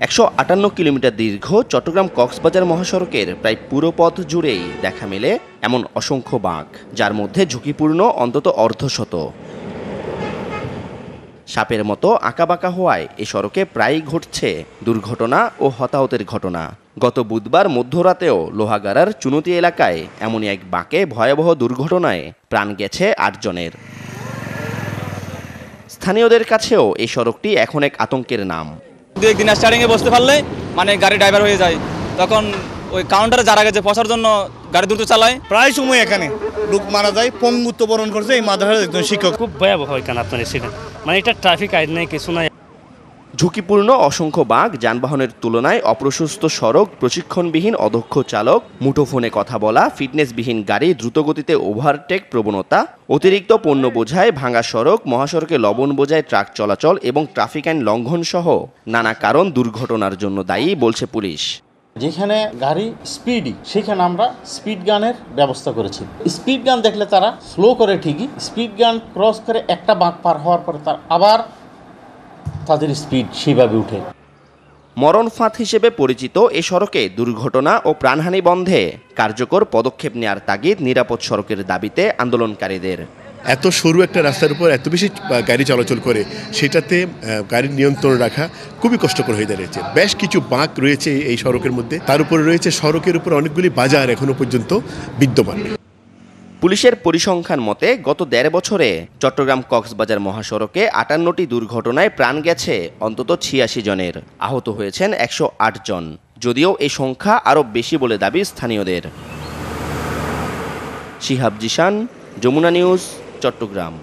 158 kilometre দীর্ঘ চট্টগ্রাম কক্সবাজার মহাসড়কের প্রায় পুরো পথ জুড়েই দেখা মেলে এমন অসংখ্য বাঁক, যার মধ্যে ঝুঁকিপূর্ণ অন্তত অর্ধশত। সাপের মতো আঁকাবাঁকা হওয়ায় এ সড়কে প্রায়ই ঘটছে দুর্ঘটনা ও হতাহতের ঘটনা। গত বুধবার মধ্যরাতেও লোহাগাড়ার চুনতি এলাকায় এমনই এক বাঁকে ভয়াবহ দুর্ঘটনায় প্রাণ গেছে 8 জনের। স্থানীয়দের কাছেও এই সড়কটি এখন এক আতঙ্কের নাম। একদিন স্টার্টিংয়ে বসতে পারলে মানে গাড়ি ড্রাইভার হয়ে যায়, তখন ওই কাউন্টারে যারা গেছে পৌঁছার জন্য গাড়ি দ্রুত চালায়। প্রায় সময় এখানে লোক মারা যায়, পঙ্গুত্ব বরণ করছে এই মাদ্রাসার একজন শিক্ষক। খুব ভয়াবহ এখানে আপনার অ্যাক্সিডেন্ট, মানে এটা ট্রাফিক আইন নেই, কিছু নাই। ঝুঁকিপূর্ণ অসংখ্য বাঁক, যানবাহনের তুলনায় অপ্রশস্ত সড়ক, প্রশিক্ষণবিহীন অদক্ষ চালক, মুঠোফোনে কথা বলা, ফিটনেসবিহীন গাড়ি, দ্রুতগতিতে ওভারটেক প্রবণতা, অতিরিক্ত পণ্য বোঝায় ভাঙা সড়ক, মহাসড়কে লবণ বোঝায় ট্রাক চলাচল এবং ট্রাফিক আইন লঙ্ঘন সহ নানা কারণ দুর্ঘটনার জন্য দায়ী বলছে পুলিশ। যেখানে গাড়ি স্পিডি, সেখানে আমরা স্পিড গানের ব্যবস্থা করেছি। স্পিড গান দেখলে তারা স্লো করে ঠিকই, স্পিড গান ক্রস করে একটা বাঁক পার হওয়ার পরে তার আবার তাদের স্পিড সেভাবে উঠে। মরণ ফাঁদ হিসেবে পরিচিত এ সড়কে দুর্ঘটনা ও প্রাণহানি বন্ধে কার্যকর পদক্ষেপ নেওয়ার তাগিদ নিরাপদ সড়কের দাবিতে আন্দোলনকারীদের। এত সরু একটা রাস্তার উপর এত বেশি গাড়ি চলাচল করে, সেটাতে গাড়ির নিয়ন্ত্রণ রাখা খুবই কষ্টকর হয়ে দাঁড়িয়েছে। বেশ কিছু বাঁক রয়েছে এই সড়কের মধ্যে, তার উপরে রয়েছে সড়কের উপর অনেকগুলি বাজার এখনো পর্যন্ত বিদ্যমান। পুলিশের পরিসংখ্যান মতে গত 1.5 বছরে চট্টগ্রাম কক্সবাজার মহাসড়কে 58টি দুর্ঘটনায় প্রাণ গেছে অন্তত 86 জনের, আহত হয়েছেন 108 জন। যদিও এই সংখ্যা আরও বেশি বলে দাবি স্থানীয়দের। শিহাব জিশান, যমুনা নিউজ, চট্টগ্রাম।